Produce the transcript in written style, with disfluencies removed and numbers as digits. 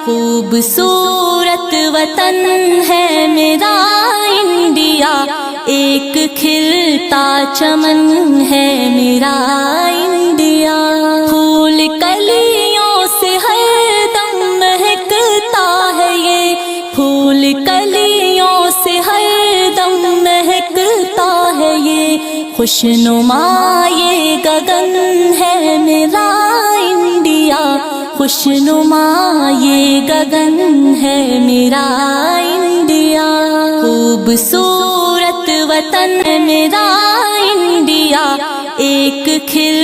खूबसूरत वतन है मेरा इंडिया, एक खिलता चमन है मेरा इंडिया। फूल कलियों से हरदम महकता है ये, फूल कलियों से हरदम महकता है ये। खुशनुमा ये गगन है मेरा इंडिया, खुशनुमा ये गगन है मेरा इंडिया। खूबसूरत वतन है मेरा इंडिया, एक खिल